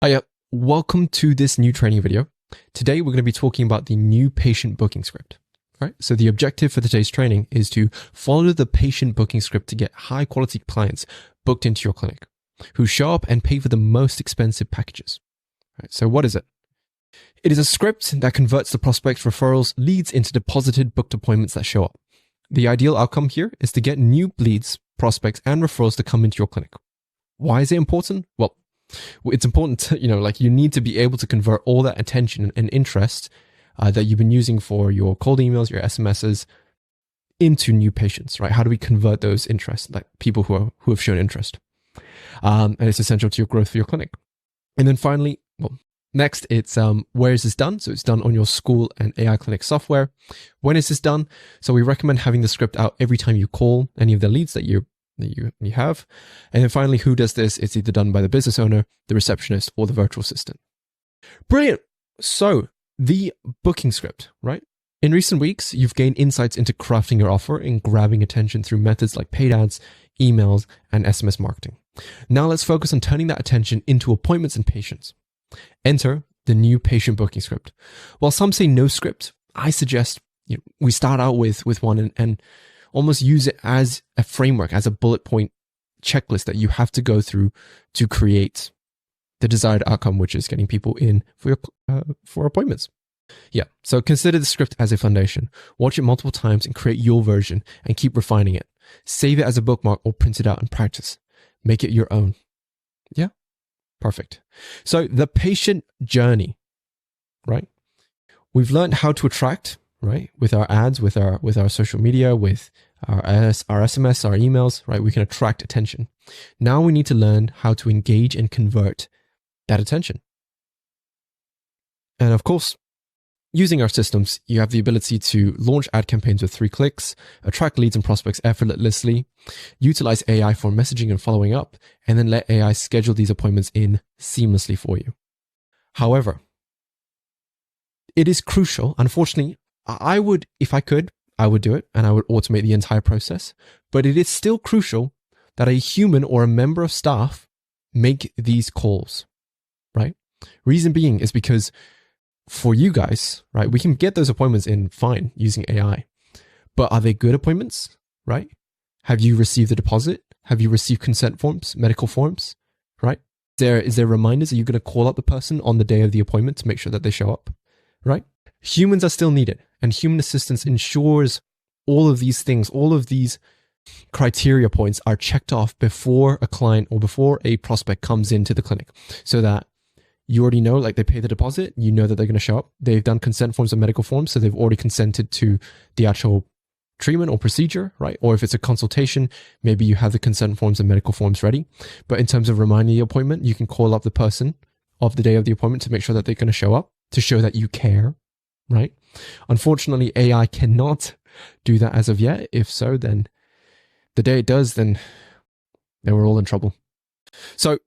Hi, welcome to this new training video. Today, we're going to be talking about the new patient booking script. Right? So the objective for today's training is to follow the patient booking script to get high quality clients booked into your clinic who show up and pay for the most expensive packages. Right? So what is it? It is a script that converts the prospect's referrals leads into deposited booked appointments that show up. The ideal outcome here is to get new leads, prospects, and referrals to come into your clinic. Why is it important? Well, it's important to, you need to be able to convert all that attention and interest that you've been using for your cold emails, your SMSs into new patients, right? How do we convert those interests, like people who have shown interest? And it's essential to your growth for your clinic. And then finally, next it's where is this done? So it's done on your school and AI clinic software. When is this done? So we recommend having the script out every time you call any of the leads that you have. And then finally, who does this? It's either done by the business owner, the receptionist, or the virtual assistant. Brilliant. So the booking script, right? In recent weeks, you've gained insights into crafting your offer and grabbing attention through methods like paid ads, emails, and SMS marketing. Now let's focus on turning that attention into appointments and patients. Enter the new patient booking script. While some say no script, I suggest we start out with one and almost use it as a framework, as a bullet point checklist that you have to go through to create the desired outcome, which is getting people in for appointments. Yeah, so consider the script as a foundation. Watch it multiple times and create your version and keep refining it. Save it as a bookmark or print it out and practice. Make it your own. Yeah, perfect. So the patient journey, right? We've learned how to attract, right? With our ads, with our social media, with our SMS, our emails, right? We can attract attention. Now we need to learn how to engage and convert that attention. And of course, using our systems, you have the ability to launch ad campaigns with 3 clicks, attract leads and prospects effortlessly, utilize AI for messaging and following up, and then let AI schedule these appointments in seamlessly for you. However, it is crucial. Unfortunately, I would, if I could, I would do it and I would automate the entire process. But it is still crucial that a human or a member of staff make these calls, right? Reason being is because for you guys, right, we can get those appointments in fine using AI. But are they good appointments, right? Have you received the deposit? Have you received consent forms, medical forms, right? Is there reminders? Are you going to call up the person on the day of the appointment to make sure that they show up, right? Humans are still needed, and human assistance ensures all of these things, all of these criteria points are checked off before a client or before a prospect comes into the clinic, so that you already know, like they pay the deposit, you know that they're going to show up. They've done consent forms and medical forms, so they've already consented to the actual treatment or procedure, right? Or if it's a consultation, maybe you have the consent forms and medical forms ready. But in terms of reminding the appointment, you can call up the person of the day of the appointment to make sure that they're going to show up, to show that you care. Right? Unfortunately, AI cannot do that as of yet. If so, then the day it does, then we're all in trouble. So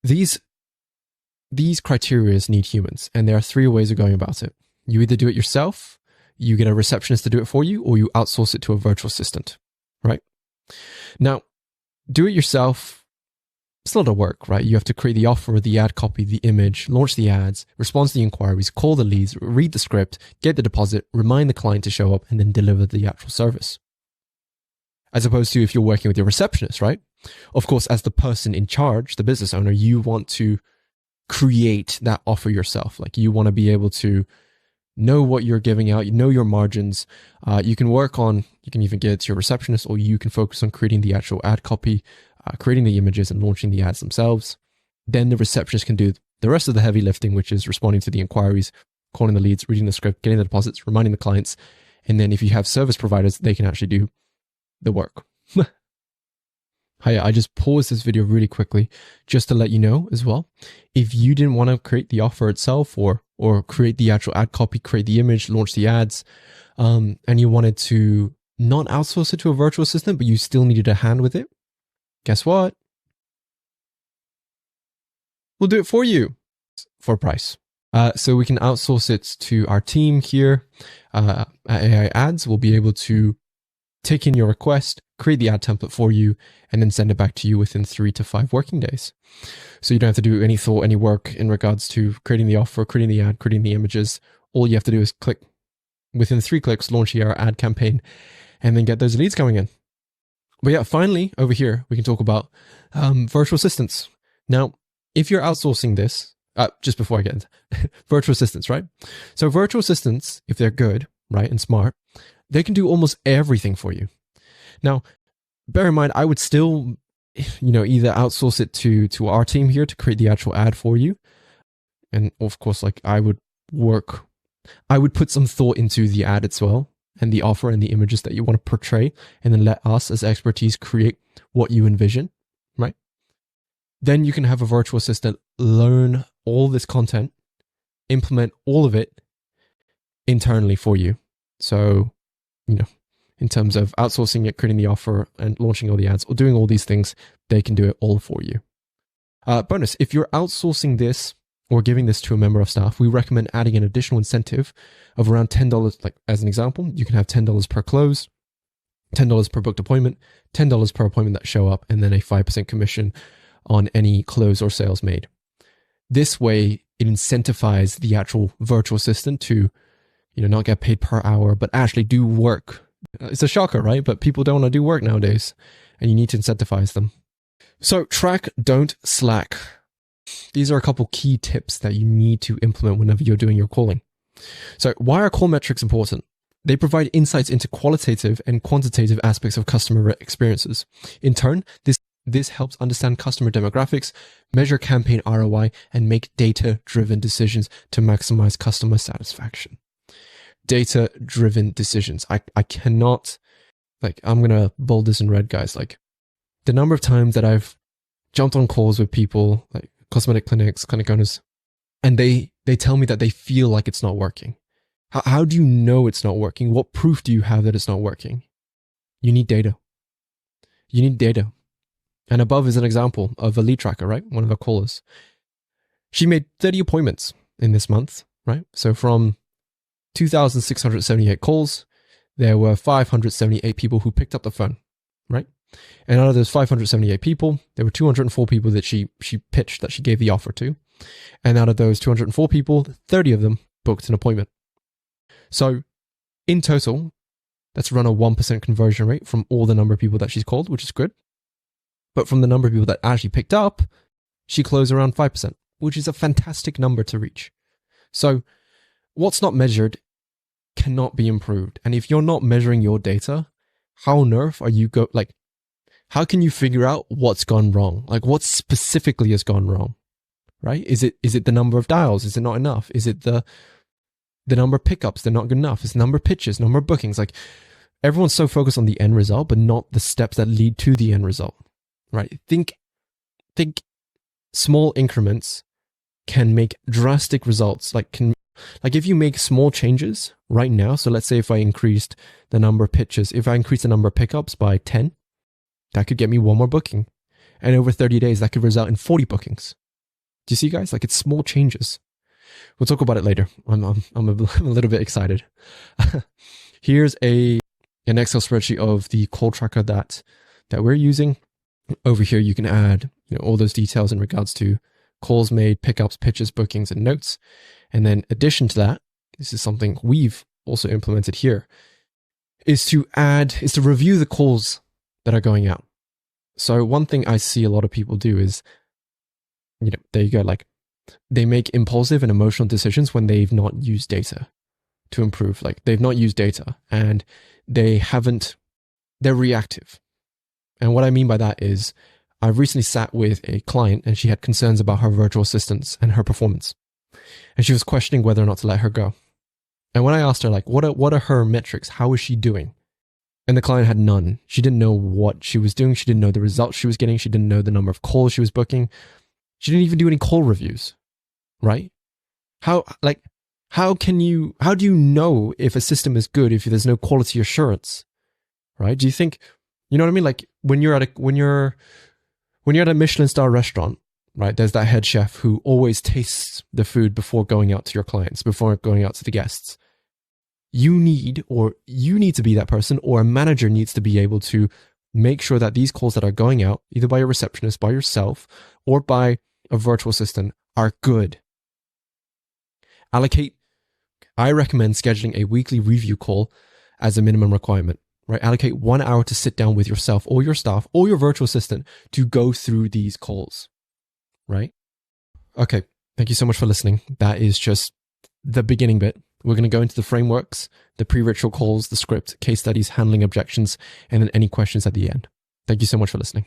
these criteria need humans, and there are 3 ways of going about it. You either do it yourself, you get a receptionist to do it for you, or you outsource it to a virtual assistant, right? Now, do it yourself. It's a lot of work, right? You have to create the offer, the ad copy, the image, launch the ads, respond to the inquiries, call the leads, read the script, get the deposit, remind the client to show up, and then deliver the actual service. As opposed to if you're working with your receptionist, right? Of course, as the person in charge, the business owner, you want to create that offer yourself. Like you want to be able to know what you're giving out, you know your margins. You can even give it to your receptionist, or you can focus on creating the actual ad copy, creating the images and launching the ads themselves. Then the receptionist can do the rest of the heavy lifting, which is responding to the inquiries, calling the leads, reading the script, getting the deposits, reminding the clients. And then if you have service providers, they can actually do the work. Hi, I just paused this video really quickly just to let you know as well. If you didn't want to create the offer itself or create the actual ad copy, create the image, launch the ads, and you wanted to not outsource it to a virtual assistant, but you still needed a hand with it, guess what? We'll do it for you for a price. So we can outsource it to our team here at AI Ads. We'll be able to take in your request, create the ad template for you, and then send it back to you within 3 to 5 working days. So you don't have to do any thought, any work in regards to creating the offer, creating the ad, creating the images. All you have to do is click, within 3 clicks, launch your ad campaign, and then get those leads coming in. But yeah, finally, over here, we can talk about virtual assistants. Now, if you're outsourcing this, just before I get into virtual assistants, right? So virtual assistants, if they're good, right, and smart, they can do almost everything for you. Now, bear in mind, I would still, either outsource it to our team here to create the actual ad for you. And of course, like I would put some thought into the ad as well, and the offer and the images that you want to portray, and then let us as expertise create what you envision, right? Then you can have a virtual assistant learn all this content, implement all of it internally for you. So, in terms of outsourcing it, creating the offer and launching all the ads or doing all these things, they can do it all for you. Bonus, if you're outsourcing this or giving this to a member of staff, we recommend adding an additional incentive of around $10. Like as an example, you can have $10 per close, $10 per booked appointment, $10 per appointment that show up, and then a 5% commission on any close or sales made. This way, it incentivizes the actual virtual assistant to, not get paid per hour, but actually do work. It's a shocker, right? But people don't want to do work nowadays, and you need to incentivize them. So track, don't slack. These are a couple key tips that you need to implement whenever you're doing your calling. So why are call metrics important? They provide insights into qualitative and quantitative aspects of customer experiences. In turn, this helps understand customer demographics, measure campaign ROI, and make data-driven decisions to maximize customer satisfaction. Data-driven decisions. I cannot, I'm going to bold this in red, guys. The number of times that I've jumped on calls with people, like cosmetic clinics, clinic owners, and they tell me that they feel like it's not working. How do you know it's not working? What proof do you have that it's not working? You need data. You need data. And above is an example of a lead tracker, right? One of our callers. She made 30 appointments in this month, right? So from 2,678 calls, there were 578 people who picked up the phone, right? And out of those 578 people, there were 204 people that she pitched, that she gave the offer to. And out of those 204 people, 30 of them booked an appointment. So in total, that's around a 1% conversion rate from all the number of people that she's called, which is good. But from the number of people that actually picked up, she closed around 5%, which is a fantastic number to reach. So what's not measured cannot be improved. And if you're not measuring your data, how on earth are you how can you figure out what's gone wrong? What specifically has gone wrong, right? Is it the number of dials? Is it not enough? Is it the number of pickups? They're not good enough. It's the number of pitches, number of bookings. Everyone's so focused on the end result, but not the steps that lead to the end result, right? Think small increments can make drastic results. If you make small changes right now, so let's say if I increased the number of pitches, if I increased the number of pickups by 10, that could get me one more booking. And over 30 days, that could result in 40 bookings. Do you see, guys? It's small changes. We'll talk about it later. I'm a little bit excited. Here's an Excel spreadsheet of the call tracker that we're using. Over here, you can add all those details in regards to calls made, pickups, pitches, bookings, and notes. And then addition to that, this is something we've also implemented here, is to review the calls that are going out. So one thing I see a lot of people do is, there you go, they make impulsive and emotional decisions when they've not used data to improve. They've not used data and they're reactive. And what I mean by that is I've recently sat with a client and she had concerns about her virtual assistants and her performance. And she was questioning whether or not to let her go. And when I asked her, what are her metrics? How is she doing? And the client had none. She didn't know what she was doing. She didn't know the results she was getting. She didn't know the number of calls she was booking. She didn't even do any call reviews, right? How do you know if a system is good if there's no quality assurance, right? Do you think, you know what I mean? When you're at a Michelin star restaurant, right? There's that head chef who always tastes the food before going out to your clients, before going out to the guests. you need to be that person, or a manager needs to be able to make sure that these calls that are going out, either by a receptionist, by yourself, or by a virtual assistant, are good. I recommend scheduling a weekly review call as a minimum requirement, right? Allocate 1 hour to sit down with yourself or your staff or your virtual assistant to go through these calls, right? Okay. Thank you so much for listening. That is just the beginning bit. We're going to go into the frameworks, the pre-ritual calls, the script, case studies, handling objections, and then any questions at the end. Thank you so much for listening.